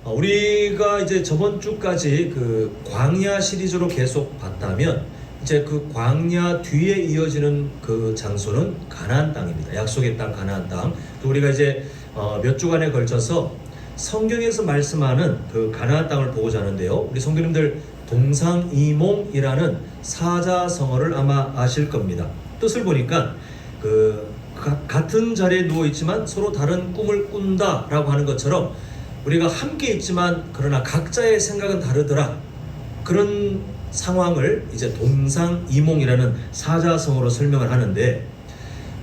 우리가 이제 저번 주까지 그 광야 시리즈로 계속 봤다면 이제 그 광야 뒤에 이어지는 그 장소는 가나안 땅입니다. 약속의 땅 가나안 땅. 또 우리가 이제 몇 주간에 걸쳐서 성경에서 말씀하는 그 가나안 땅을 보고자 하는데요. 우리 성도님들 동상이몽이라는 사자성어를 아마 아실 겁니다. 뜻을 보니까 같은 자리에 누워 있지만 서로 다른 꿈을 꾼다라고 하는 것처럼 우리가 함께 있지만 그러나 각자의 생각은 다르더라. 그런 상황을 이제 동상이몽이라는 사자성어로 설명을 하는데,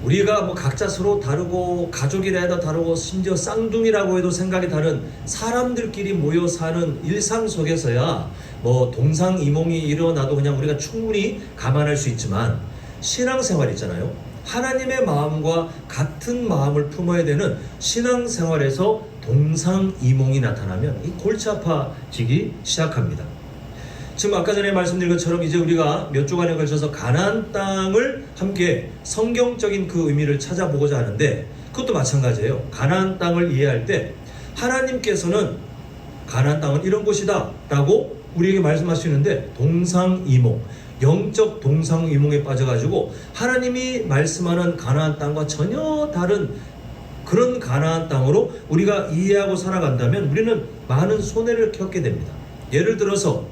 우리가 뭐 각자 서로 다르고 가족이라 해도 다르고 심지어 쌍둥이라고 해도 생각이 다른 사람들끼리 모여 사는 일상 속에서야 뭐 동상이몽이 일어나도 그냥 우리가 충분히 감안할 수 있지만, 신앙생활 있잖아요. 하나님의 마음과 같은 마음을 품어야 되는 신앙생활에서 동상이몽이 나타나면 이 골치 아파지기 시작합니다. 지금 아까 전에 말씀드린 것처럼 이제 우리가 몇 주간에 걸쳐서 가나안 땅을 함께 성경적인 그 의미를 찾아보고자 하는데, 그것도 마찬가지예요. 가나안 땅을 이해할 때 하나님께서는 가나안 땅은 이런 곳이다 라고 우리에게 말씀하시는데, 동상이몽, 영적 동상이몽에 빠져가지고 하나님이 말씀하는 가나안 땅과 전혀 다른 그런 가나안 땅으로 우리가 이해하고 살아간다면 우리는 많은 손해를 겪게 됩니다. 예를 들어서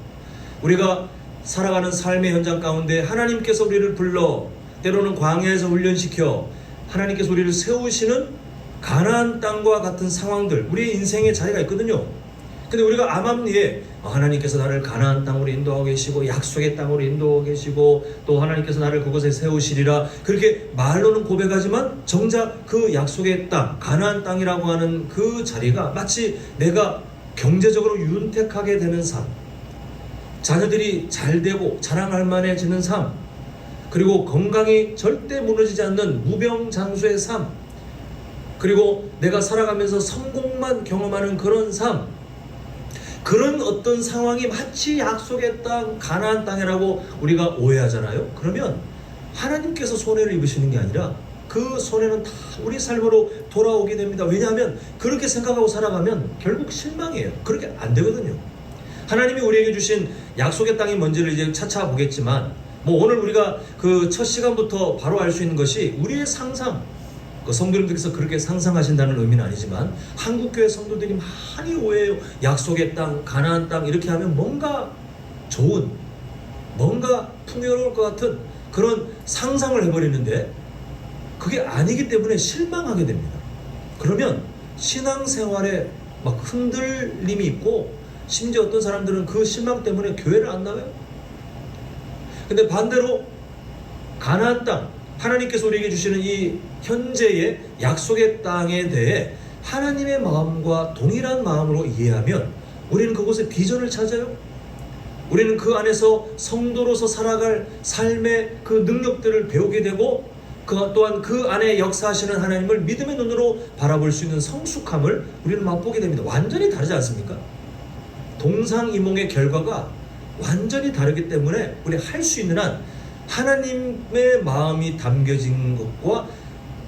우리가 살아가는 삶의 현장 가운데 하나님께서 우리를 불러 때로는 광야에서 훈련시켜 하나님께서 우리를 세우시는 가나안 땅과 같은 상황들, 우리의 인생의 자리가 있거든요. 근데 우리가 암암리에 하나님께서 나를 가나안 땅으로 인도하고 계시고 약속의 땅으로 인도하고 계시고 또 하나님께서 나를 그곳에 세우시리라, 그렇게 말로는 고백하지만 정작 그 약속의 땅, 가나안 땅이라고 하는 그 자리가 마치 내가 경제적으로 윤택하게 되는 삶, 자녀들이 잘 되고 자랑할 만해지는 삶, 그리고 건강이 절대 무너지지 않는 무병장수의 삶, 그리고 내가 살아가면서 성공만 경험하는 그런 삶, 그런 어떤 상황이 마치 약속의 땅, 가나안 땅이라고 우리가 오해하잖아요. 그러면 하나님께서 손해를 입으시는 게 아니라 그 손해는 다 우리 삶으로 돌아오게 됩니다. 왜냐하면 그렇게 생각하고 살아가면 결국 실망이에요. 그렇게 안 되거든요. 하나님이 우리에게 주신 약속의 땅이 뭔지를 이제 차차 보겠지만, 뭐 오늘 우리가 그 첫 시간부터 바로 알 수 있는 것이 우리의 상상, 그 성도님들께서 그렇게 상상하신다는 의미는 아니지만 한국교회 성도들이 많이 오해해요. 약속의 땅, 가나안 땅 이렇게 하면 뭔가 좋은, 뭔가 풍요로울 것 같은 그런 상상을 해버리는데 그게 아니기 때문에 실망하게 됩니다. 그러면 신앙생활에 막 흔들림이 있고, 심지어 어떤 사람들은 그 실망 때문에 교회를 안 나와요. 근데 반대로 가나안 땅, 하나님께서 우리에게 주시는 이 현재의 약속의 땅에 대해 하나님의 마음과 동일한 마음으로 이해하면 우리는 그곳에 비전을 찾아요. 우리는 그 안에서 성도로서 살아갈 삶의 그 능력들을 배우게 되고, 또한 그 안에 역사하시는 하나님을 믿음의 눈으로 바라볼 수 있는 성숙함을 우리는 맛보게 됩니다. 완전히 다르지 않습니까? 동상이몽의 결과가 완전히 다르기 때문에 우리 할 수 있는 한 하나님의 마음이 담겨진 것과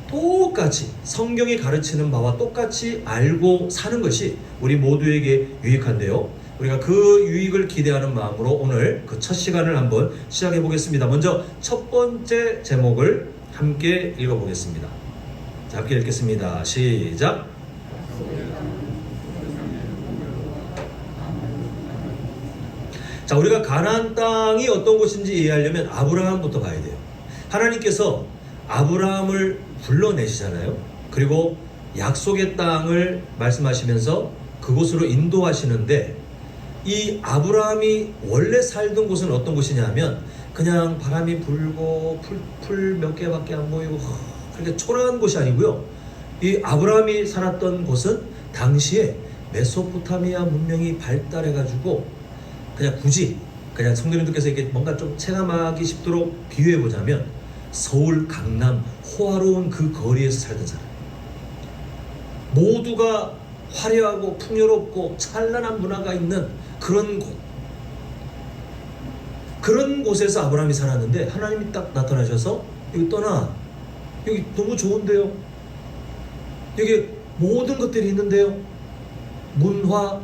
똑같이 성경이 가르치는 바와 똑같이 알고 사는 것이 우리 모두에게 유익한데요. 우리가 그 유익을 기대하는 마음으로 오늘 그 첫 시간을 한번 시작해 보겠습니다. 먼저 첫 번째 제목을 함께 읽어보겠습니다. 자, 함께 읽겠습니다. 시작. 자, 우리가 가나안 땅이 어떤 곳인지 이해하려면 아브라함부터 봐야 돼요. 하나님께서 아브라함을 불러내시잖아요. 그리고 약속의 땅을 말씀하시면서 그곳으로 인도하시는데, 이 아브라함이 원래 살던 곳은 어떤 곳이냐면 그냥 바람이 불고 풀 몇 개밖에 안 보이고 그렇게 초라한 곳이 아니고요. 이 아브라함이 살았던 곳은 당시에 메소포타미아 문명이 발달해가지고 그냥 굳이 그냥 성도님들께서 이렇게 뭔가 좀 체감하기 쉽도록 비유해 보자면 서울, 강남, 호화로운 그 거리에서 살던 사람, 모두가 화려하고 풍요롭고 찬란한 문화가 있는 그런 곳, 그런 곳에서 아브라함이 살았는데 하나님이 딱 나타나셔서 여기 떠나, 여기 너무 좋은데요, 여기 모든 것들이 있는데요, 문화,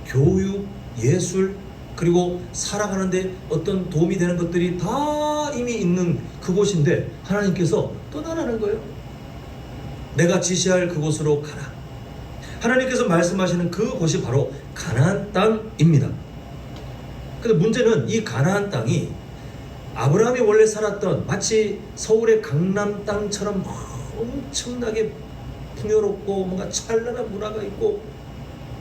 교육, 예술, 그리고 살아가는데 어떤 도움이 되는 것들이 다 이미 있는 그곳인데 하나님께서 떠나라는 거예요. 내가 지시할 그곳으로 가라. 하나님께서 말씀하시는 그곳이 바로 가나안 땅입니다. 근데 문제는 이 가나안 땅이 아브라함이 원래 살았던 마치 서울의 강남 땅처럼 엄청나게 풍요롭고 뭔가 찬란한 문화가 있고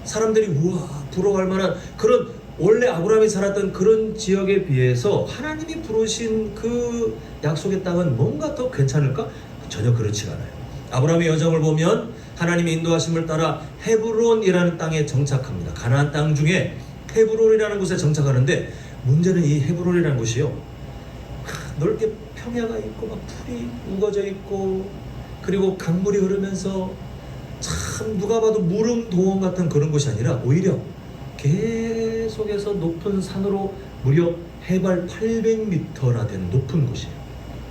사람들이 우와 부러워할 만한 그런 원래 아브라함이 살았던 그런 지역에 비해서 하나님이 부르신 그 약속의 땅은 뭔가 더 괜찮을까? 전혀 그렇지 않아요. 아브라함의 여정을 보면 하나님의 인도하심을 따라 헤브론이라는 땅에 정착합니다. 가나안 땅 중에 헤브론이라는 곳에 정착하는데 문제는 이 헤브론이라는 곳이요, 넓게 평야가 있고 막 풀이 우거져 있고 그리고 강물이 흐르면서 참 누가 봐도 무릉도원 같은 그런 곳이 아니라 오히려 계속해서 높은 산으로 무려 해발 800m나 되는 높은 곳이에요.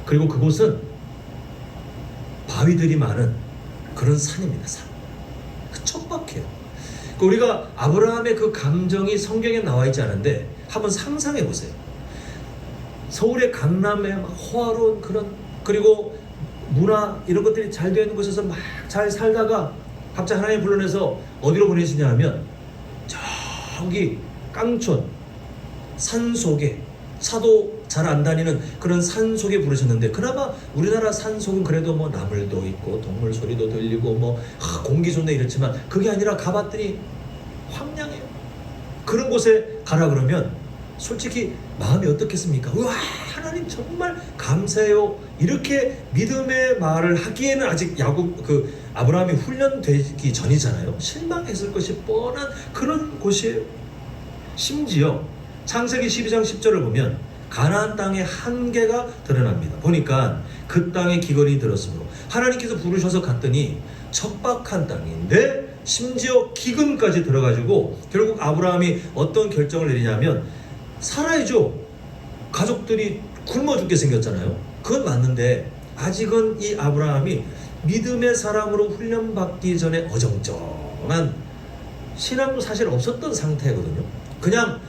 그리고 그곳은 바위들이 많은 그런 산입니다. 산. 척박해요. 우리가 아브라함의 그 감정이 성경에 나와 있지 않은데 한번 상상해 보세요. 서울의 강남에 호화로운 그런 그리고 문화 이런 것들이 잘 되어 있는 곳에서 막 잘 살다가 갑자기 하나님 불러내서 어디로 보내시냐 하면 저기 깡촌 산속에 차도 잘 안 다니는 그런 산속에 부르셨는데 그나마 우리나라 산속은 그래도 뭐 나물도 있고 동물 소리도 들리고 뭐 공기 좋네 이렇지만 그게 아니라 가봤더니 황량해요. 그런 곳에 가라 그러면 솔직히 마음이 어떻겠습니까? 우와 하나님 정말 감사해요. 이렇게 믿음의 말을 하기에는 아직 아브라함이 훈련되기 전이잖아요. 실망했을 것이 뻔한 그런 곳이에요. 심지어 창세기 12장 10절을 보면 가나안 땅의 한계가 드러납니다. 보니까 그 땅에 기근이 들었으므로 하나님께서 부르셔서 갔더니 척박한 땅인데 심지어 기근까지 들어가지고 결국 아브라함이 어떤 결정을 내리냐면 살아야죠. 가족들이 굶어 죽게 생겼잖아요. 그건 맞는데 아직은 이 아브라함이 믿음의 사람으로 훈련받기 전에 어정쩡한 신앙도 사실 없었던 상태거든요. 그냥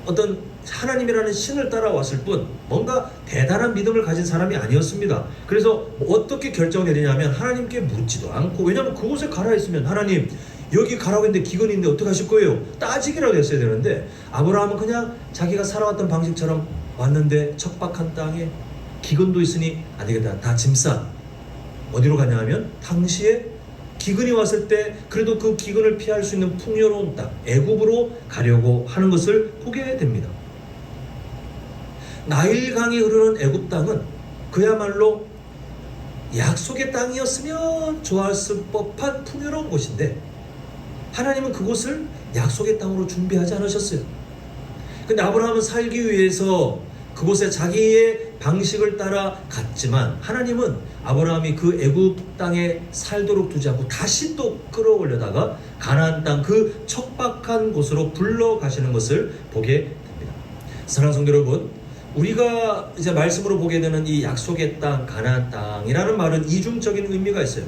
어떤 하나님이라는 신을 따라왔을 뿐 뭔가 대단한 믿음을 가진 사람이 아니었습니다. 그래서 어떻게 결정을 내리냐면 하나님께 묻지도 않고, 왜냐하면 그곳에 가라 했으면 하나님 여기 가라고 했는데 기근이 있는데 어떻게 하실 거예요? 따지기라도 했어야 되는데 아브라함은 그냥 자기가 살아왔던 방식처럼 왔는데 척박한 땅에 기근도 있으니 안 되겠다. 다 짐 싸. 어디로 가냐 하면 당시에 기근이 왔을 때 그래도 그 기근을 피할 수 있는 풍요로운 땅 애굽으로 가려고 하는 것을 보게 됩니다. 나일강이 흐르는 애굽 땅은 그야말로 약속의 땅이었으면 좋았을 법한 풍요로운 곳인데 하나님은 그곳을 약속의 땅으로 준비하지 않으셨어요. 근데 아브라함은 살기 위해서 그곳에 자기의 방식을 따라 갔지만 하나님은 아브라함이 그 애굽 땅에 살도록 두지 않고 다시 또 끌어올려다가 가나안 땅 그 척박한 곳으로 불러 가시는 것을 보게 됩니다. 사랑하는 성도 여러분, 우리가 이제 말씀으로 보게 되는 이 약속의 땅, 가나안 땅이라는 말은 이중적인 의미가 있어요.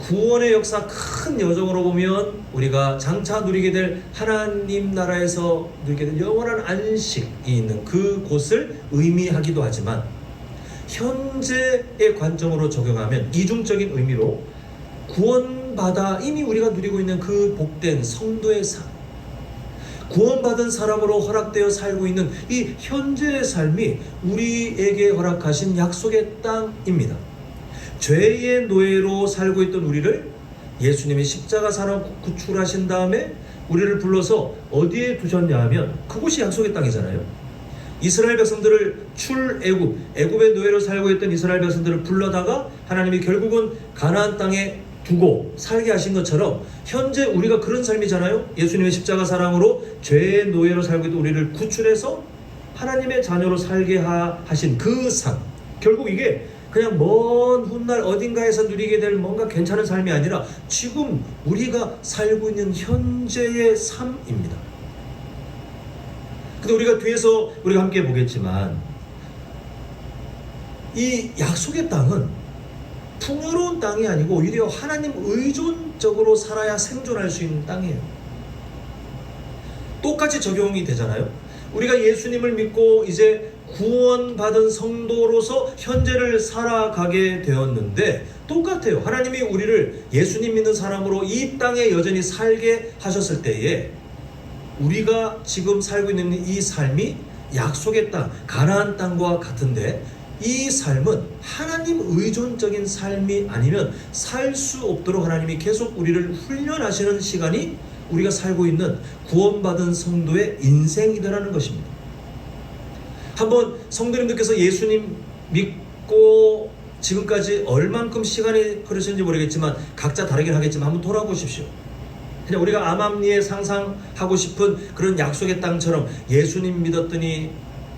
구원의 역사 큰 여정으로 보면 우리가 장차 누리게 될 하나님 나라에서 누리게 될 영원한 안식이 있는 그곳을 의미하기도 하지만 현재의 관점으로 적용하면 이중적인 의미로 구원받아 이미 우리가 누리고 있는 그 복된 성도의 삶, 구원받은 사람으로 허락되어 살고 있는 이 현재의 삶이 우리에게 허락하신 약속의 땅입니다. 죄의 노예로 살고 있던 우리를 예수님이 십자가 사랑 구출하신 다음에 우리를 불러서 어디에 두셨냐 하면 그곳이 약속의 땅이잖아요. 이스라엘 백성들을 애굽의 노예로 살고 있던 이스라엘 백성들을 불러다가 하나님이 결국은 가나안 땅에 두고 살게 하신 것처럼 현재 우리가 그런 삶이잖아요. 예수님의 십자가 사랑으로 죄의 노예로 살고 있던 우리를 구출해서 하나님의 자녀로 살게 하신 그 삶, 결국 이게 그냥 먼 훗날 어딘가에서 누리게 될 뭔가 괜찮은 삶이 아니라 지금 우리가 살고 있는 현재의 삶입니다. 근데 우리가 뒤에서 우리가 함께 보겠지만 이 약속의 땅은 풍요로운 땅이 아니고 오히려 하나님 의존 영적으로 살아야 생존할 수 있는 땅이에요. 똑같이 적용이 되잖아요. 우리가 예수님을 믿고 이제 구원받은 성도로서 현재를 살아가게 되었는데 똑같아요. 하나님이 우리를 예수님 믿는 사람으로 이 땅에 여전히 살게 하셨을 때에 우리가 지금 살고 있는 이 삶이 약속의 땅, 가나안 땅과 같은데 이 삶은 하나님 의존적인 삶이 아니면 살 수 없도록 하나님이 계속 우리를 훈련하시는 시간이 우리가 살고 있는 구원받은 성도의 인생이라는 것입니다. 한번 성도님들께서 예수님 믿고 지금까지 얼만큼 시간이 흐르셨는지 모르겠지만 각자 다르긴 하겠지만 한번 돌아보십시오. 그냥 우리가 암암리에 상상하고 싶은 그런 약속의 땅처럼 예수님 믿었더니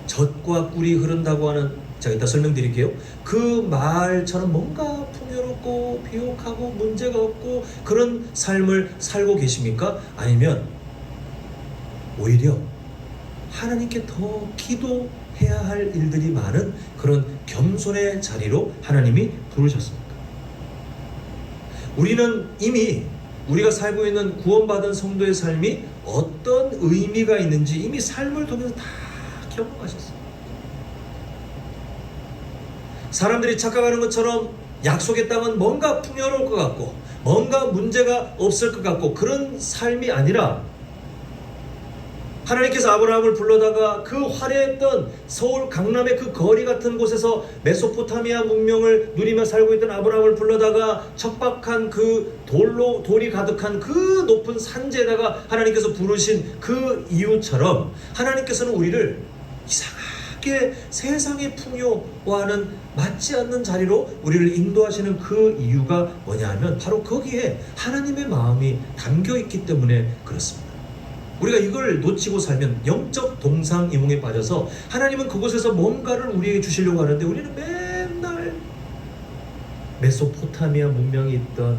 젖과 꿀이 흐른다고 하는, 제가 이따 설명드릴게요. 그 말처럼 뭔가 풍요롭고 비옥하고 문제가 없고 그런 삶을 살고 계십니까? 아니면 오히려 하나님께 더 기도해야 할 일들이 많은 그런 겸손의 자리로 하나님이 부르셨습니까? 우리는 이미 우리가 살고 있는 구원받은 성도의 삶이 어떤 의미가 있는지 이미 삶을 통해서 다 경험하셨어요. 사람들이 착각하는 것처럼 약속의 땅은 뭔가 풍요로울 것 같고 뭔가 문제가 없을 것 같고 그런 삶이 아니라 하나님께서 아브라함을 불러다가 그 화려했던 서울 강남의 그 거리 같은 곳에서 메소포타미아 문명을 누리며 살고 있던 아브라함을 불러다가 척박한 그 돌이 가득한 그 높은 산지에다가 하나님께서 부르신 그 이유처럼 하나님께서는 우리를 이상하게 세상의 풍요와는 맞지 않는 자리로 우리를 인도하시는 그 이유가 뭐냐 하면 바로 거기에 하나님의 마음이 담겨 있기 때문에 그렇습니다. 우리가 이걸 놓치고 살면 영적 동상이몽에 빠져서 하나님은 그곳에서 뭔가를 우리에게 주시려고 하는데 우리는 맨날 메소포타미아 문명이 있던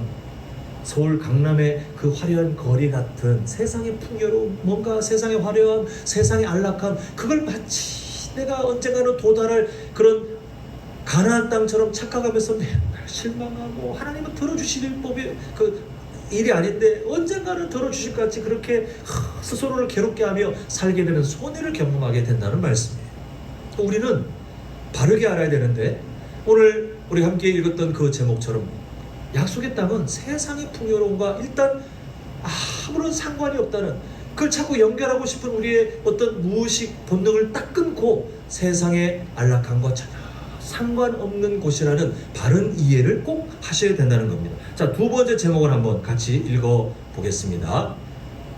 서울 강남의 그 화려한 거리 같은 세상의 풍요로움, 뭔가 세상의 화려함, 세상의 안락함, 그걸 마치 내가 언젠가는 도달할 그런 가나안 땅처럼 착각하면서 맨날 실망하고 하나님은 들어주실 법이 일이 아닌데 언젠가는 들어주실 것 같이 그렇게 스스로를 괴롭게 하며 살게 되는 손해를 경험하게 된다는 말씀이에요. 우리는 바르게 알아야 되는데 오늘 우리가 함께 읽었던 그 제목처럼 약속의 땅은 세상의 풍요로움과 일단 아무런 상관이 없다는, 그걸 자꾸 연결하고 싶은 우리의 어떤 무의식 본능을 딱 끊고 세상의 안락함과 전혀 상관없는 곳이라는 바른 이해를 꼭 하셔야 된다는 겁니다. 자, 두 번째 제목을 한번 같이 읽어 보겠습니다.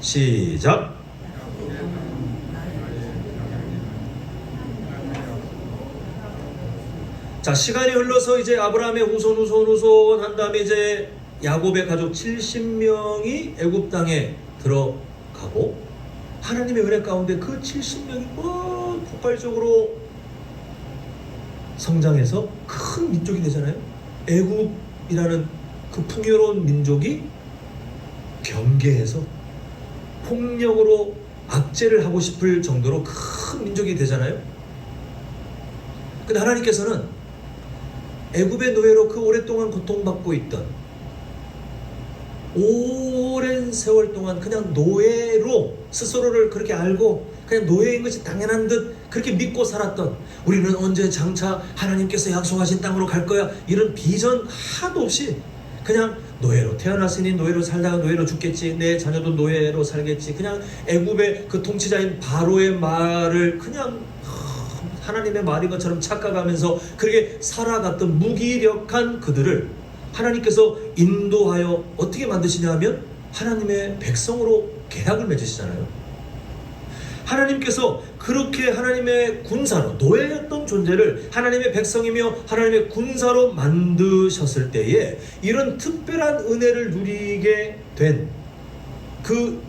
시작. 자, 시간이 흘러서 이제 아브라함의 후손 한 다음에 이제 야곱의 가족 70명이 애굽 땅에 들어가고 하나님의 은혜 가운데 그 70명이 폭발적으로 성장해서 큰 민족이 되잖아요. 애굽이라는 그 풍요로운 민족이 경계해서 폭력으로 압제를 하고 싶을 정도로 큰 민족이 되잖아요. 근데 하나님께서는 애굽의 노예로 그 오랫동안 고통받고 있던, 오랜 세월 동안 그냥 노예로 스스로를 그렇게 알고 그냥 노예인 것이 당연한 듯 그렇게 믿고 살았던, 우리는 언제 장차 하나님께서 약속하신 땅으로 갈 거야, 이런 비전 하나도 없이 그냥 노예로 태어났으니 노예로 살다가 노예로 죽겠지, 내 자녀도 노예로 살겠지, 그냥 애굽의 그 통치자인 바로의 말을 그냥 하나님의 말인 것처럼 착각하면서 그렇게 살아갔던 무기력한 그들을 하나님께서 인도하여 어떻게 만드시냐 하면 하나님의 백성으로 계약을 맺으시잖아요. 하나님께서 그렇게 하나님의 군사로, 노예였던 존재를 하나님의 백성이며 하나님의 군사로 만드셨을 때에 이런 특별한 은혜를 누리게 된 그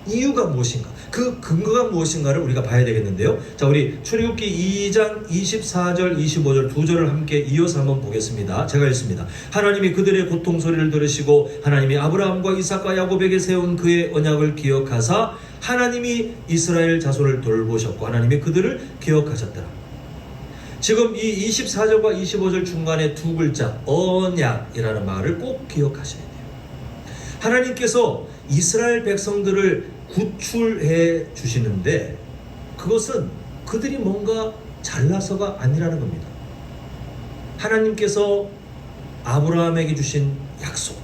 이유가 무엇인가, 그 근거가 무엇인가를 우리가 봐야 되겠는데요. 자, 우리 출애굽기 2장 24절 25절 두 절을 함께 이어서 한번 보겠습니다. 제가 읽습니다. 하나님이 그들의 고통 소리를 들으시고 하나님이 아브라함과 이삭과 야곱에게 세운 그의 언약을 기억하사 하나님이 이스라엘 자손을 돌보셨고 하나님이 그들을 기억하셨더라. 지금 이 24절과 25절 중간에 두 글자 언약이라는 말을 꼭 기억하셔야 돼요. 하나님께서 이스라엘 백성들을 구출해 주시는데 그것은 그들이 뭔가 잘나서가 아니라는 겁니다. 하나님께서 아브라함에게 주신 약속,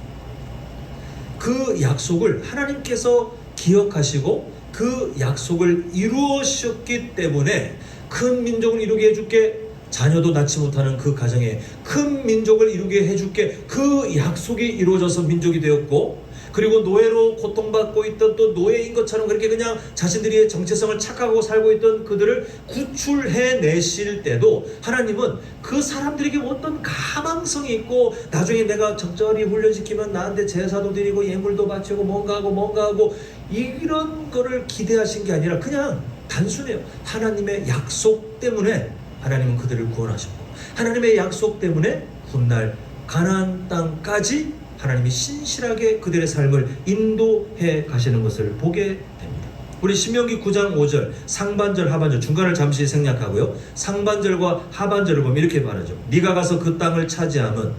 그 약속을 하나님께서 기억하시고 그 약속을 이루셨기 때문에 큰 민족을 이루게 해줄게, 자녀도 낳지 못하는 그 가정에 큰 민족을 이루게 해줄게, 그 약속이 이루어져서 민족이 되었고, 그리고 노예로 고통받고 있던 또 노예인 것처럼 그렇게 그냥 자신들의 정체성을 착각하고 살고 있던 그들을 구출해 내실 때도 하나님은 그 사람들에게 어떤 가망성이 있고, 나중에 내가 적절히 훈련시키면 나한테 제사도 드리고 예물도 바치고 뭔가 하고 이런 거를 기대하신 게 아니라 그냥 단순해요. 하나님의 약속 때문에 하나님은 그들을 구원하셨고, 하나님의 약속 때문에 훗날 가나안 땅까지 하나님이 신실하게 그들의 삶을 인도해 가시는 것을 보게 됩니다. 우리 신명기 9장 5절 상반절 하반절 중간을 잠시 생략하고요, 상반절과 하반절을 보면 이렇게 말하죠. 네가 가서 그 땅을 차지하면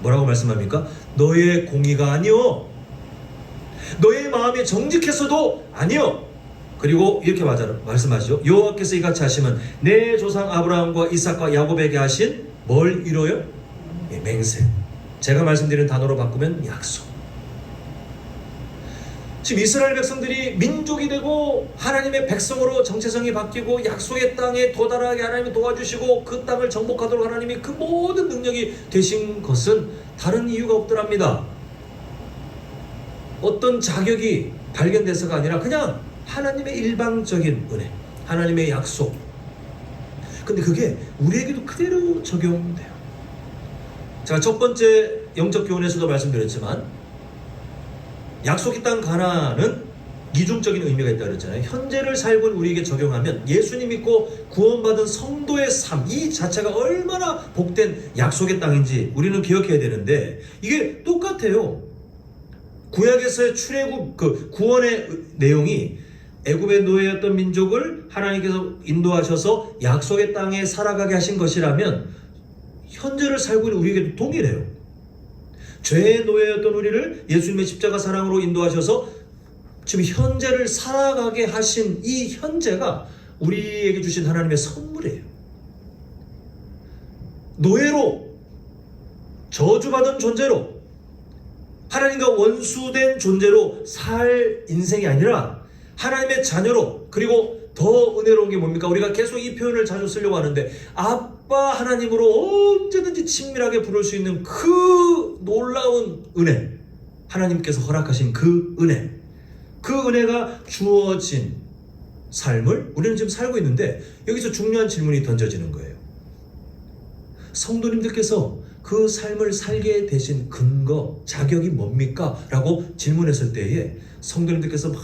뭐라고 말씀합니까? 너의 공의가 아니요, 너의 마음이 정직했어도 아니요. 그리고 이렇게 말씀하시죠. 여호와께서 이같이 하시면 내 조상 아브라함과 이삭과 야곱에게 하신 뭘 이뤄요? 맹세. 제가 말씀드리는 단어로 바꾸면 약속. 지금 이스라엘 백성들이 민족이 되고 하나님의 백성으로 정체성이 바뀌고 약속의 땅에 도달하게 하나님이 도와주시고 그 땅을 정복하도록 하나님이 그 모든 능력이 되신 것은 다른 이유가 없더랍니다. 어떤 자격이 발견돼서가 아니라 그냥 하나님의 일방적인 은혜, 하나님의 약속. 근데 그게 우리에게도 그대로 적용돼요. 제가 첫 번째 영적 교훈에서도 말씀드렸지만 약속의 땅 가나안은 이중적인 의미가 있다고 그랬잖아요. 현재를 살고 우리에게 적용하면 예수님 믿고 구원받은 성도의 삶, 이 자체가 얼마나 복된 약속의 땅인지 우리는 기억해야 되는데 이게 똑같아요. 구약에서의 출애굽, 그 구원의 내용이 애굽의 노예였던 민족을 하나님께서 인도하셔서 약속의 땅에 살아가게 하신 것이라면 현재를 살고 있는 우리에게도 동일해요. 죄의 노예였던 우리를 예수님의 십자가 사랑으로 인도하셔서 지금 현재를 살아가게 하신 이 현재가 우리에게 주신 하나님의 선물이에요. 노예로 저주받은 존재로 하나님과 원수된 존재로 살 인생이 아니라 하나님의 자녀로, 그리고 더 은혜로운 게 뭡니까? 우리가 계속 이 표현을 자주 쓰려고 하는데 아빠 하나님으로 언제든지 친밀하게 부를 수 있는 그 놀라운 은혜, 하나님께서 허락하신 그 은혜, 그 은혜가 주어진 삶을 우리는 지금 살고 있는데 여기서 중요한 질문이 던져지는 거예요. 성도님들께서 그 삶을 살게 되신 근거, 자격이 뭡니까? 라고 질문했을 때에 성도님들께서 막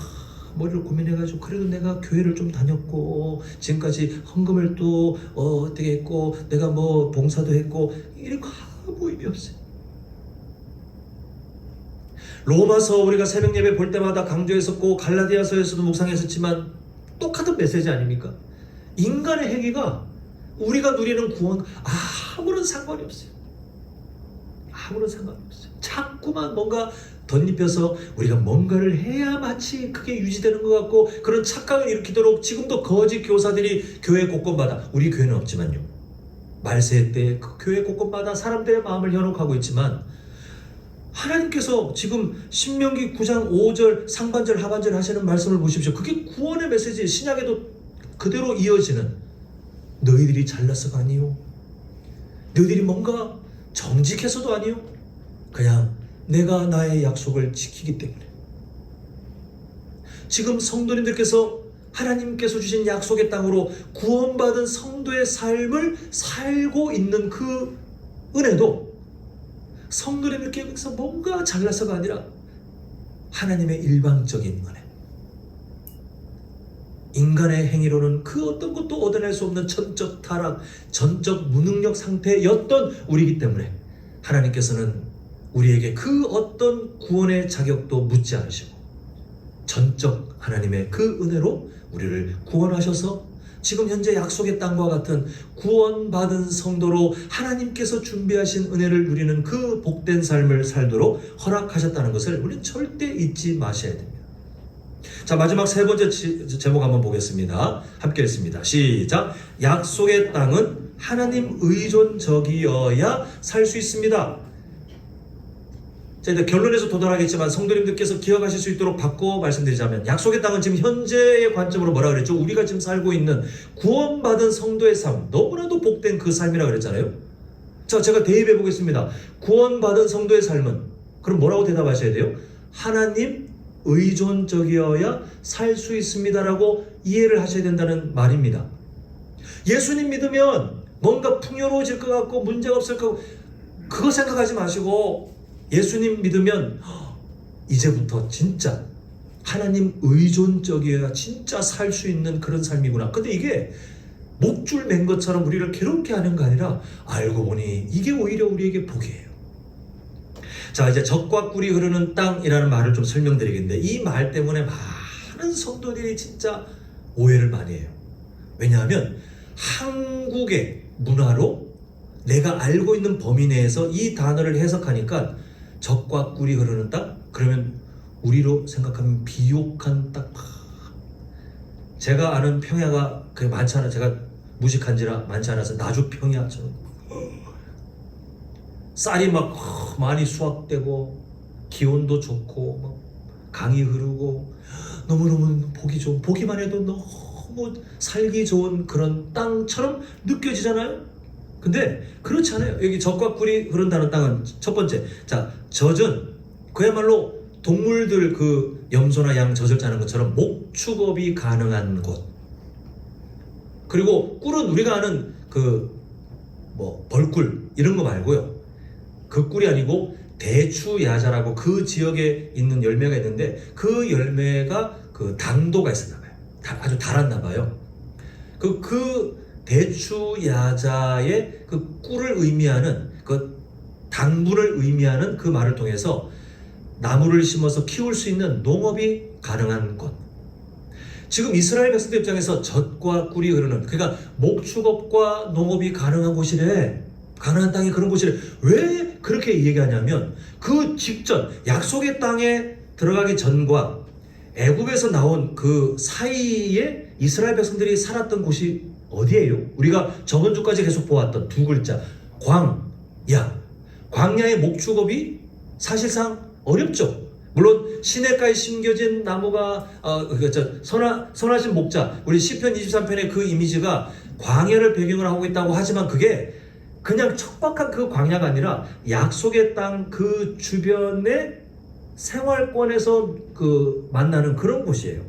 머리를 고민해가지고 그래도 내가 교회를 좀 다녔고 지금까지 헌금을 또 어떻게 했고 내가 뭐 봉사도 했고 이런 거 아무 의미 없어요. 로마서 우리가 새벽 예배 볼 때마다 강조했었고 갈라디아서에서도 묵상했었지만 똑같은 메시지 아닙니까? 인간의 행위가 우리가 누리는 구원 아무런 상관이 없어요. 아무런 상관이 없어요. 자꾸만 뭔가 덧입혀서 우리가 뭔가를 해야 마치 그게 유지되는 것 같고 그런 착각을 일으키도록 지금도 거짓 교사들이 교회 곳곳마다, 우리 교회는 없지만요, 말세 때 그 교회 곳곳마다 사람들의 마음을 현혹하고 있지만 하나님께서 지금 신명기 9장 5절 상반절 하반절 하시는 말씀을 보십시오. 그게 구원의 메시지, 신약에도 그대로 이어지는, 너희들이 잘나서가 아니요, 너희들이 뭔가 정직해서도 아니요, 그냥 내가 나의 약속을 지키기 때문에. 지금 성도님들께서 하나님께서 주신 약속의 땅으로 구원받은 성도의 삶을 살고 있는 그 은혜도 성도님들께서 뭔가 잘나서가 아니라 하나님의 일방적인 은혜, 인간의 행위로는 그 어떤 것도 얻어낼 수 없는 전적 타락, 전적 무능력 상태였던 우리이기 때문에 하나님께서는 우리에게 그 어떤 구원의 자격도 묻지 않으시고 전적 하나님의 그 은혜로 우리를 구원하셔서 지금 현재 약속의 땅과 같은 구원받은 성도로 하나님께서 준비하신 은혜를 누리는 그 복된 삶을 살도록 허락하셨다는 것을 우리는 절대 잊지 마셔야 됩니다. 자, 마지막 세 번째 제목 한번 보겠습니다. 함께 읽습니다. 시작. 약속의 땅은 하나님 의존적이어야 살 수 있습니다. 자, 이제 결론에서 도달하겠지만 성도님들께서 기억하실 수 있도록 바꿔 말씀드리자면, 약속의 땅은 지금 현재의 관점으로 뭐라 그랬죠? 우리가 지금 살고 있는 구원받은 성도의 삶, 너무나도 복된 그 삶이라 그랬잖아요. 자, 제가 대입해 보겠습니다. 구원받은 성도의 삶은, 그럼 뭐라고 대답하셔야 돼요? 하나님 의존적이어야 살 수 있습니다라고 이해를 하셔야 된다는 말입니다. 예수님 믿으면 뭔가 풍요로워질 것 같고 문제가 없을 것 같고, 그거 생각하지 마시고 예수님 믿으면 이제부터 진짜 하나님 의존적이어야 진짜 살 수 있는 그런 삶이구나. 근데 이게 목줄 맨 것처럼 우리를 괴롭게 하는 거 아니라 알고 보니 이게 오히려 우리에게 복이에요. 자, 이제 젖과 꿀이 흐르는 땅이라는 말을 좀 설명드리겠는데, 이 말 때문에 많은 성도들이 진짜 오해를 많이 해요. 왜냐하면 한국의 문화로 내가 알고 있는 범위 내에서 이 단어를 해석하니까 젖과 꿀이 흐르는 땅? 그러면 우리로 생각하면 비옥한 땅. 제가 아는 평야가 그게 많지 않아. 제가 무식한지라 많지 않아서 나주 평야처럼 쌀이 막 많이 수확되고 기온도 좋고 막 강이 흐르고 너무너무 보기 좋은, 보기만 해도 너무 살기 좋은 그런 땅처럼 느껴지잖아요. 근데 그렇지 않아요. 여기 젖과 꿀이 흐른다는 땅은 첫 번째, 자, 젖은 그야말로 동물들 그 염소나 양 젖을 짜는 것처럼 목축업이 가능한 곳. 그리고 꿀은 우리가 아는 그 뭐 벌꿀 이런 거 말고요. 그 꿀이 아니고 대추야자라고 그 지역에 있는 열매가 있는데, 그 열매가 그 당도가 있었나 봐요. 아주 달았나 봐요. 그 대추야자의 그 꿀을 의미하는, 그 당분을 의미하는 그 말을 통해서 나무를 심어서 키울 수 있는 농업이 가능한 곳. 지금 이스라엘 백성들 입장에서 젖과 꿀이 흐르는, 그러니까 목축업과 농업이 가능한 곳이래. 가나안 땅이 그런 곳이래. 왜 그렇게 얘기하냐면, 그 직전 약속의 땅에 들어가기 전과 애굽에서 나온 그 사이에 이스라엘 백성들이 살았던 곳이 어디예요? 우리가 저번 주까지 계속 보았던 두 글자 광야. 광야의 목축업이 사실상 어렵죠. 물론 시냇가에 심겨진 나무가 선하신 목자, 우리 시편 23편의 그 이미지가 광야를 배경으로 하고 있다고 하지만, 그게 그냥 척박한 그 광야가 아니라 약속의 땅 그 주변의 생활권에서 그 만나는 그런 곳이에요.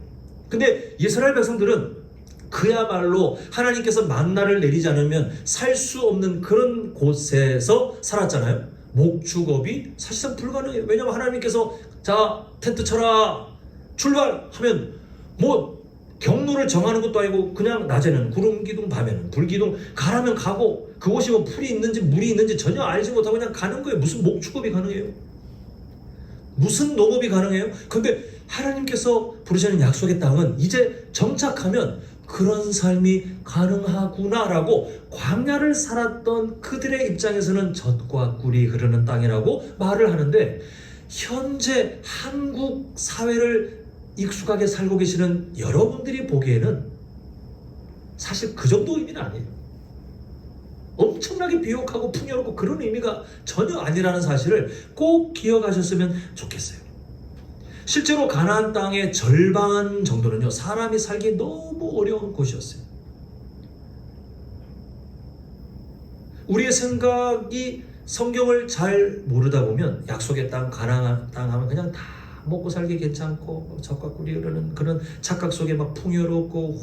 근데 이스라엘 백성들은 그야말로 하나님께서 만나를 내리지 않으면 살 수 없는 그런 곳에서 살았잖아요. 목축업이 사실상 불가능해요. 왜냐하면 하나님께서 자, 텐트 쳐라, 출발하면 뭐 경로를 정하는 것도 아니고, 그냥 낮에는 구름 기둥, 밤에는 불 기둥, 가라면 가고, 그곳이 뭐 풀이 있는지 물이 있는지 전혀 알지 못하고 그냥 가는 거예요. 무슨 목축업이 가능해요? 무슨 농업이 가능해요? 근데 하나님께서 부르시는 약속의 땅은 이제 정착하면 그런 삶이 가능하구나라고, 광야를 살았던 그들의 입장에서는 젖과 꿀이 흐르는 땅이라고 말을 하는데, 현재 한국 사회를 익숙하게 살고 계시는 여러분들이 보기에는 사실 그 정도 의미는 아니에요. 엄청나게 비옥하고 풍요롭고 그런 의미가 전혀 아니라는 사실을 꼭 기억하셨으면 좋겠어요. 실제로 가나안 땅의 절반 정도는요, 사람이 살기 너무 어려운 곳이었어요. 우리의 생각이 성경을 잘 모르다 보면 약속의 땅, 가나안 땅 하면 그냥 다 먹고 살기 괜찮고 젖과 꿀이 흐르는 그런 착각 속에 막 풍요롭고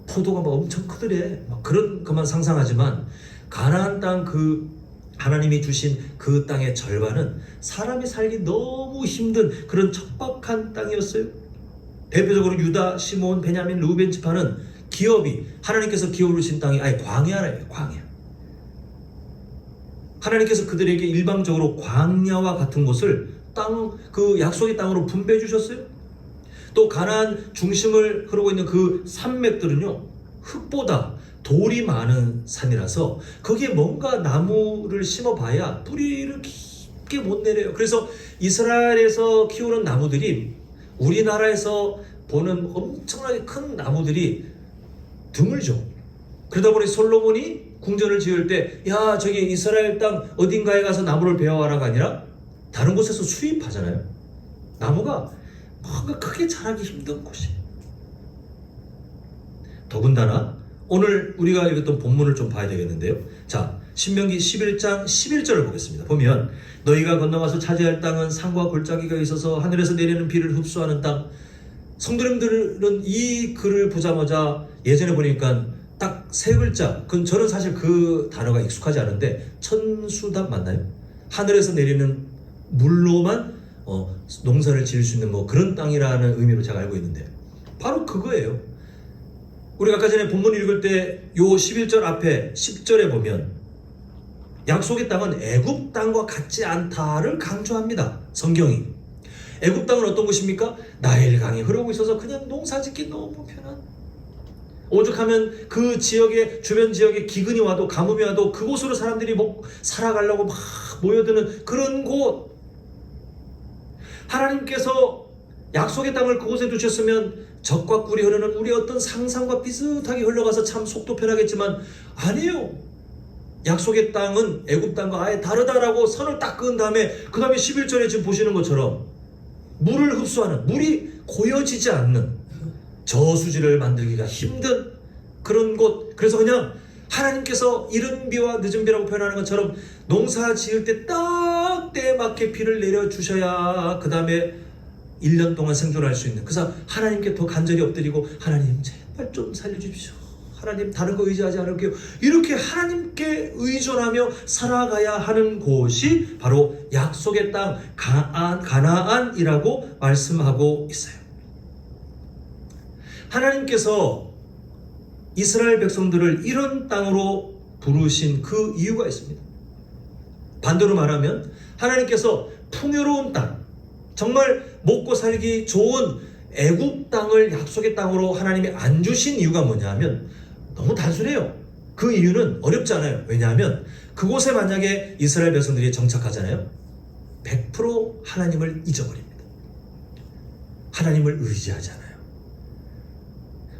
포도가 막 엄청 크더래, 막 그런 것만 상상하지만, 가나안 땅 그 하나님이 주신 그 땅의 절반은 사람이 살기 너무 힘든 그런 척박한 땅이었어요. 대표적으로 유다, 시몬, 베냐민, 루벤 지파는 기업이, 하나님께서 기업을 주신 땅이 아예 광야래요. 광야. 하나님께서 그들에게 일방적으로 광야와 같은 곳을 땅, 그 약속의 땅으로 분배해 주셨어요. 또 가나안 중심을 흐르고 있는 그 산맥들은요, 흙보다 돌이 많은 산이라서 거기에 뭔가 나무를 심어봐야 뿌리를 깊게 못 내려요. 그래서 이스라엘에서 키우는 나무들이 우리나라에서 보는 엄청나게 큰 나무들이 드물죠. 그러다 보니 솔로몬이 궁전을 지을 때, 야, 저기 이스라엘 땅 어딘가에 가서 나무를 베어와라가 아니라 다른 곳에서 수입하잖아요. 나무가 뭔가 크게 자라기 힘든 곳이에요. 더군다나 오늘 우리가 읽었던 본문을 좀 봐야 되겠는데요. 자, 신명기 11장 11절을 보겠습니다. 보면 너희가 건너가서 차지할 땅은 산과 골짜기가 있어서 하늘에서 내리는 비를 흡수하는 땅. 성도님들은 이 글을 보자마자 예전에 보니까 딱 세 글자, 저는 사실 그 단어가 익숙하지 않은데 천수답 맞나요? 하늘에서 내리는 물로만 농사를 지을 수 있는 뭐 그런 땅이라는 의미로 제가 알고 있는데 바로 그거예요. 우리가 아까 전에 본문 읽을 때 요 11절 앞에 10절에 보면 약속의 땅은 애굽 땅과 같지 않다를 강조합니다. 성경이. 애굽 땅은 어떤 곳입니까? 나일강이 흐르고 있어서 그냥 농사짓기 너무 편한, 오죽하면 그 지역에, 주변 지역에 기근이 와도 가뭄이 와도 그곳으로 사람들이 살아가려고 막 모여드는 그런 곳. 하나님께서 약속의 땅을 그곳에 두셨으면 적과 꿀이 흐르는 우리 어떤 상상과 비슷하게 흘러가서 참 속도 편하겠지만 아니에요. 약속의 땅은 애굽 땅과 아예 다르다라고 선을 딱 그은 다음에 그 다음에 11절에 지금 보시는 것처럼 물을 흡수하는, 물이 고여지지 않는, 저수지를 만들기가 힘든 그런 곳. 그래서 그냥 하나님께서 이른 비와 늦은 비라고 표현하는 것처럼 농사 지을 때 딱 때에 맞게 비를 내려주셔야 그 다음에 1년 동안 생존할 수 있는. 그래서 하나님께 더 간절히 엎드리고 하나님 제발 좀 살려주십시오. 하나님 다른 거 의지하지 않을게요. 이렇게 하나님께 의존하며 살아가야 하는 곳이 바로 약속의 땅 가나안이라고 말씀하고 있어요. 하나님께서 이스라엘 백성들을 이런 땅으로 부르신 그 이유가 있습니다. 반대로 말하면 하나님께서 풍요로운 땅, 정말 먹고 살기 좋은 애굽 땅을 약속의 땅으로 하나님이 안 주신 이유가 뭐냐 하면 너무 단순해요. 그 이유는 어렵지 않아요. 왜냐하면 그곳에 만약에 이스라엘 백성들이 정착하잖아요, 100% 하나님을 잊어버립니다. 하나님을 의지하지 않아요.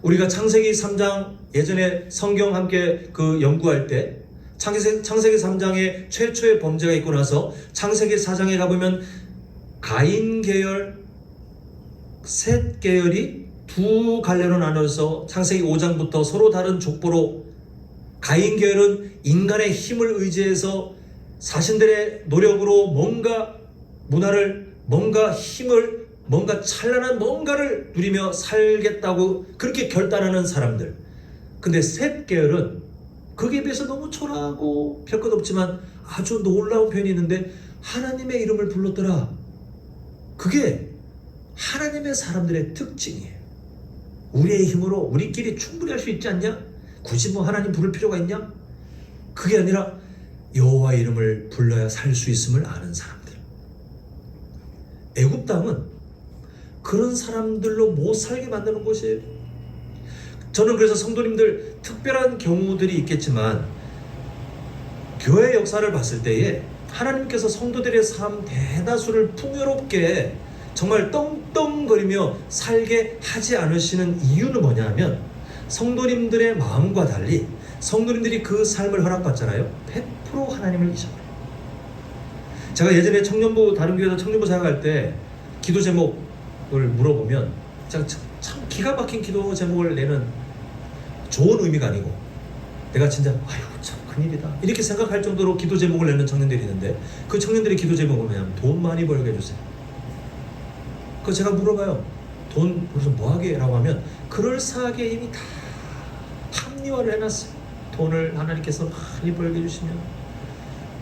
우리가 창세기 3장 예전에 성경 함께 연구할 때 창세기 3장에 최초의 범죄가 있고 나서 창세기 4장에 가보면 가인 계열, 셋 계열이 두 갈래로 나눠서 창세기 5장부터 서로 다른 족보로, 가인 계열은 인간의 힘을 의지해서 자신들의 노력으로 뭔가 문화를, 뭔가 힘을, 뭔가 찬란한 뭔가를 누리며 살겠다고 그렇게 결단하는 사람들. 근데 셋 계열은 거기에 비해서 너무 초라하고 별 것 없지만 아주 놀라운 표현이 있는데 하나님의 이름을 불렀더라. 그게 하나님의 사람들의 특징이에요. 우리의 힘으로 우리끼리 충분히 할 수 있지 않냐? 굳이 뭐 하나님 부를 필요가 있냐? 그게 아니라 여호와 이름을 불러야 살 수 있음을 아는 사람들. 애굽 땅은 그런 사람들로 못 살게 만드는 곳이에요. 저는 그래서 성도님들 특별한 경우들이 있겠지만 교회 역사를 봤을 때에 하나님께서 성도들의 삶 대다수를 풍요롭게 정말 떵떵거리며 살게 하지 않으시는 이유는 뭐냐 하면 성도님들의 마음과 달리 성도님들이 그 삶을 허락받잖아요. 100% 하나님을 잊어버려요. 제가 예전에 청년부, 다른 교회에서 청년부 사역할 때 기도 제목을 물어보면 제가 참 기가 막힌 기도 제목을 내는, 좋은 의미가 아니고 내가 진짜 아유 참 큰일이다 이렇게 생각할 정도로 기도 제목을 내는 청년들이 있는데 그 청년들의 기도 제목은 뭐냐면 돈 많이 벌게 해주세요. 그래서 제가 물어봐요. 돈 벌어서 뭐하게? 라고 하면 그럴싸하게 이미 다 합리화를 해놨어요. 돈을 하나님께서 많이 벌게 해주시면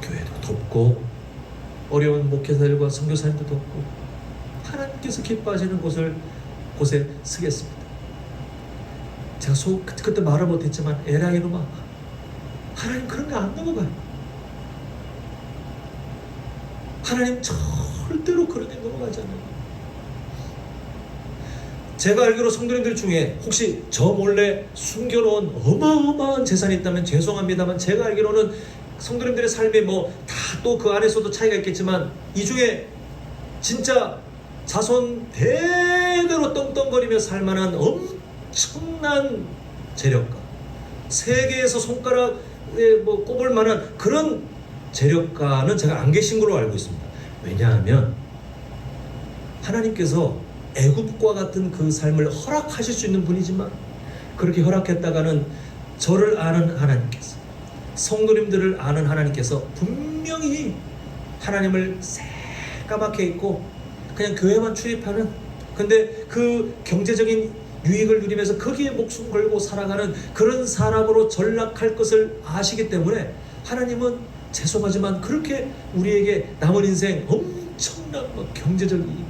교회도 돕고 어려운 목회자들과 선교사님도 돕고 하나님께서 기뻐하시는 곳에 쓰겠습니다. 제가 그때 말을 못했지만 에라이 놈아, 하나님 그런 거 안 넘어가요. 하나님 절대로 그런 게 넘어가지 않아요. 제가 알기로 성도님들 중에 혹시 저 몰래 숨겨놓은 어마어마한 재산이 있다면 죄송합니다만, 제가 알기로는 성도님들의 삶이 뭐 다 또 그 안에서도 차이가 있겠지만, 이 중에 진짜 자손 대대로 떵떵거리며 살만한 엄청난 재력가, 세계에서 손가락에 뭐 꼽을 만한 그런 재력가는 제가 안 계신 걸로 알고 있습니다. 왜냐하면 하나님께서 애굽과 같은 그 삶을 허락하실 수 있는 분이지만, 그렇게 허락했다가는 저를 아는 하나님께서, 성도님들을 아는 하나님께서 분명히 하나님을 새까맣게 잊고 그냥 교회만 출입하는, 근데 그 경제적인 유익을 누리면서 거기에 목숨 걸고 살아가는 그런 사람으로 전락할 것을 아시기 때문에, 하나님은 죄송하지만 그렇게 우리에게 남은 인생 엄청난 경제적 이익,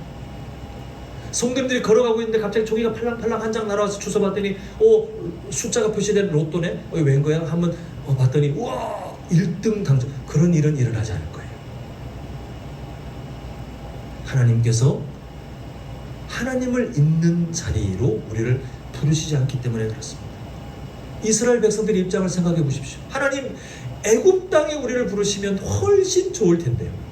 성도님들이 걸어가고 있는데 갑자기 종이가 팔랑팔랑 한 장 날아와서 주워 봤더니 숫자가 표시된 로또네? 웬 거야? 한번 봤더니 우와 1등 당첨. 그런 일은 일어나지 않을 거예요. 하나님께서 하나님을 있는 자리로 우리를 부르시지 않기 때문에 그렇습니다. 이스라엘 백성들의 입장을 생각해 보십시오. 하나님 애굽 땅에 우리를 부르시면 훨씬 좋을 텐데요.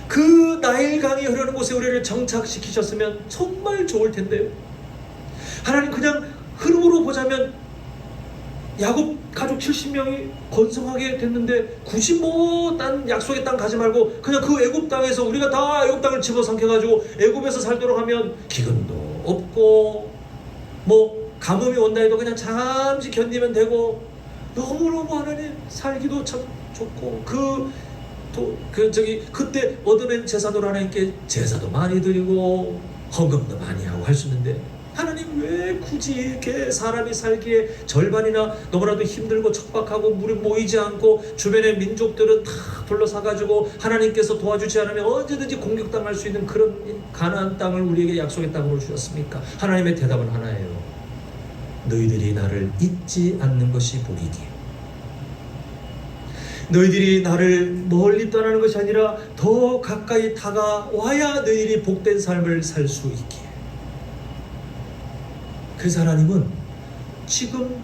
그 나일 강이 흐르는 곳에 우리를 정착시키셨으면 정말 좋을 텐데요. 하나님 그냥 흐름으로 보자면 야곱 가족 70명이 건성하게 됐는데, 굳이 뭐 딴 약속의 땅 가지 말고 그냥 그 애굽 땅에서 우리가 다 애굽 땅을 집어삼켜가지고 애굽에서 살도록 하면 기근도 없고 뭐 가뭄이 온다 해도 그냥 잠시 견디면 되고, 너무너무 하나님 살기도 참 좋고, 그때 얻어낸 재산으로 하나님께 제사도 많이 드리고 헌금도 많이 하고 할 수 있는데, 하나님 왜 굳이 이렇게 사람이 살기에 절반이나 너무나도 힘들고 척박하고 물이 모이지 않고 주변의 민족들은 다 둘러싸가지고 하나님께서 도와주지 않으면 언제든지 공격당할 수 있는 그런 가나안 땅을 우리에게 약속의 땅으로 주셨습니까? 하나님의 대답은 하나예요. 너희들이 나를 잊지 않는 것이 복이기에, 너희들이 나를 멀리 떠나는 것이 아니라 더 가까이 다가와야 너희들이 복된 삶을 살 수 있기에. 그래서 하나님은 지금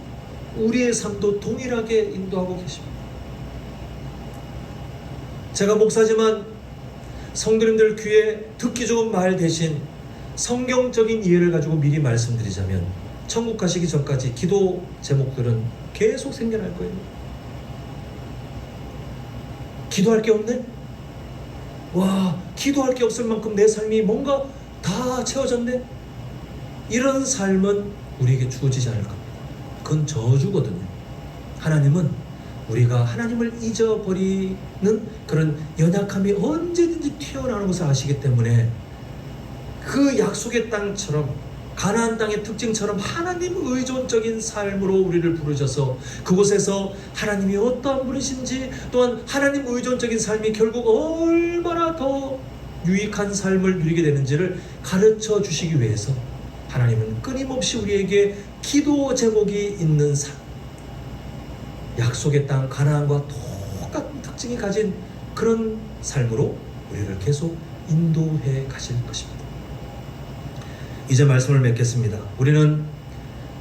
우리의 삶도 동일하게 인도하고 계십니다. 제가 목사지만 성도님들 귀에 듣기 좋은 말 대신 성경적인 이해를 가지고 미리 말씀드리자면, 천국 가시기 전까지 기도 제목들은 계속 생겨날 거예요. 기도할 게 없네? 와, 기도할 게 없을 만큼 내 삶이 뭔가 다 채워졌네? 이런 삶은 우리에게 주어지지 않을 겁니다. 그건 저주거든요. 하나님은 우리가 하나님을 잊어버리는 그런 연약함이 언제든지 튀어나오는 것을 아시기 때문에, 그 약속의 땅처럼, 가나안 땅의 특징처럼 하나님 의존적인 삶으로 우리를 부르셔서 그곳에서 하나님이 어떠한 분이신지, 또한 하나님 의존적인 삶이 결국 얼마나 더 유익한 삶을 누리게 되는지를 가르쳐 주시기 위해서 하나님은 끊임없이 우리에게 기도 제목이 있는 삶, 약속의 땅 가나안과 똑같은 특징이 가진 그런 삶으로 우리를 계속 인도해 가실 것입니다. 이제 말씀을 맺겠습니다. 우리는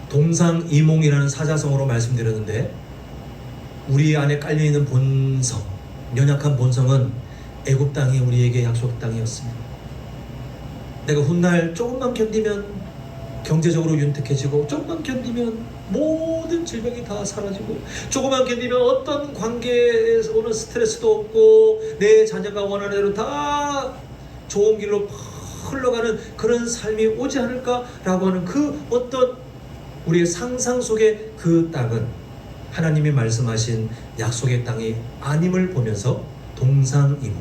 동상이몽이라는 사자성어로 말씀드렸는데, 우리 안에 깔려있는 본성, 연약한 본성은 애굽 땅이 우리에게 약속 땅이었습니다. 내가 훗날 조금만 견디면 경제적으로 윤택해지고, 조금만 견디면 모든 질병이 다 사라지고, 조금만 견디면 어떤 관계에서 오는 스트레스도 없고, 내 자녀가 원하는 대로 다 좋은 길로 흘러가는 그런 삶이 오지 않을까라고 하는 그 어떤 우리의 상상 속의 그 땅은 하나님이 말씀하신 약속의 땅이 아님을 보면서 동상이몽,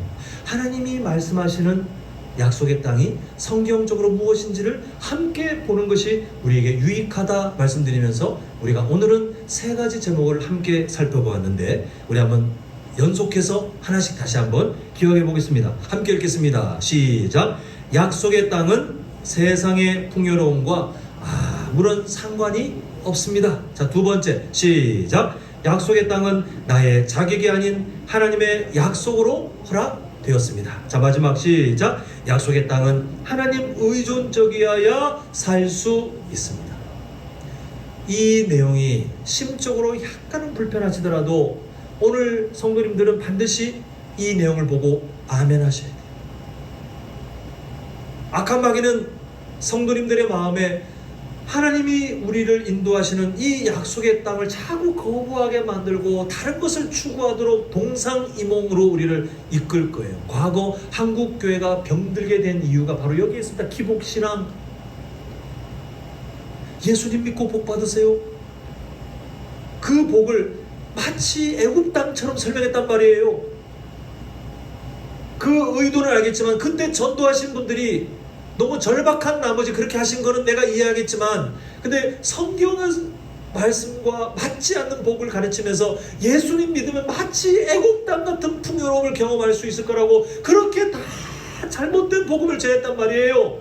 하나님이 말씀하시는 약속의 땅이 성경적으로 무엇인지를 함께 보는 것이 우리에게 유익하다 말씀드리면서, 우리가 오늘은 세 가지 제목을 함께 살펴보았는데, 우리 한번 연속해서 하나씩 다시 한번 기억해 보겠습니다. 함께 읽겠습니다. 시작. 약속의 땅은 세상의 풍요로움과 아무런 상관이 없습니다. 자, 두 번째 시작. 약속의 땅은 나의 자격이 아닌 하나님의 약속으로 되었습니다. 자, 마지막 시작. 약속의 땅은 하나님 의존적이어야 살 수 있습니다. 이 내용이 심적으로 약간은 불편하시더라도 오늘 성도님들은 반드시 이 내용을 보고 아멘 하셔야 돼요. 악한 마귀는 성도님들의 마음에 하나님이 우리를 인도하시는 이 약속의 땅을 자꾸 거부하게 만들고 다른 것을 추구하도록 동상이몽으로 우리를 이끌 거예요. 과거 한국 교회가 병들게 된 이유가 바로 여기에 있습니다. 기복신앙. 예수님 믿고 복 받으세요. 그 복을 마치 애굽 땅처럼 설명했단 말이에요. 그 의도는 알겠지만 그때 전도하신 분들이 너무 절박한 나머지 그렇게 하신 거는 내가 이해하겠지만, 근데 성경의 말씀과 맞지 않는 복을 가르치면서 예수님 믿으면 마치 애국 땅 같은 풍요로움을 경험할 수 있을 거라고 그렇게 다 잘못된 복음을 전했단 말이에요.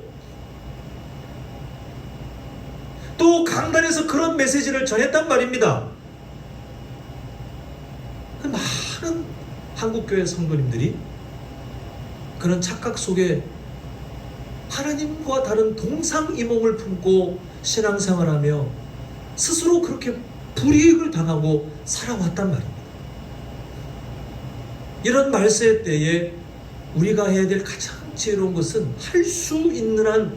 또 강단에서 그런 메시지를 전했단 말입니다. 많은 한국교회 성도님들이 그런 착각 속에 하나님과 다른 동상이몽을 품고 신앙생활하며 스스로 그렇게 불이익을 당하고 살아왔단 말입니다. 이런 말세 때에 우리가 해야 될 가장 지혜로운 것은 할 수 있는 한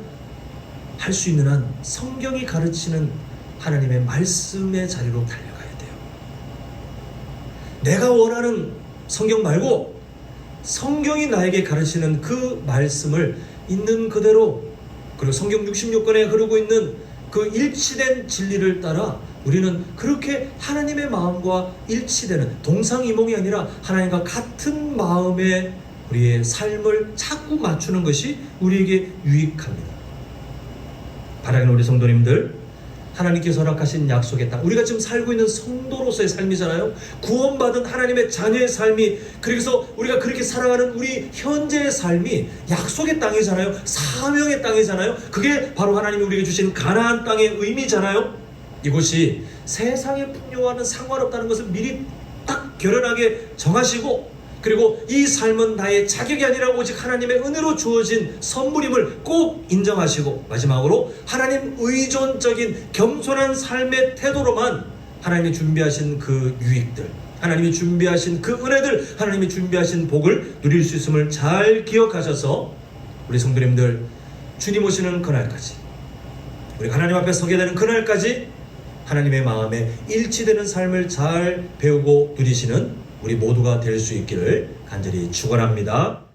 성경이 가르치는 하나님의 말씀의 자리로 달려가야 돼요. 내가 원하는 성경 말고 성경이 나에게 가르치는 그 말씀을 있는 그대로, 그리고 성경 66권에 흐르고 있는 그 일치된 진리를 따라 우리는 그렇게 하나님의 마음과 일치되는, 동상이몽이 아니라 하나님과 같은 마음의 우리의 삶을 자꾸 맞추는 것이 우리에게 유익합니다. 바라는 우리 성도님들, 하나님께서 허락하신 약속의 땅, 우리가 지금 살고 있는 성도로서의 삶이잖아요. 구원받은 하나님의 자녀의 삶이, 그래서 우리가 그렇게 살아가는 우리 현재의 삶이 약속의 땅이잖아요. 사명의 땅이잖아요. 그게 바로 하나님이 우리에게 주신 가나안 땅의 의미잖아요. 이곳이 세상의 풍요와는 상관없다는 것을 미리 딱 결연하게 정하시고, 그리고 이 삶은 나의 자격이 아니라 오직 하나님의 은혜로 주어진 선물임을 꼭 인정하시고, 마지막으로 하나님 의존적인 겸손한 삶의 태도로만 하나님이 준비하신 그 유익들, 하나님이 준비하신 그 은혜들, 하나님이 준비하신 복을 누릴 수 있음을 잘 기억하셔서 우리 성도님들, 주님 오시는 그날까지, 우리 하나님 앞에 서게 되는 그날까지 하나님의 마음에 일치되는 삶을 잘 배우고 누리시는 우리 모두가 될 수 있기를 간절히 축원합니다.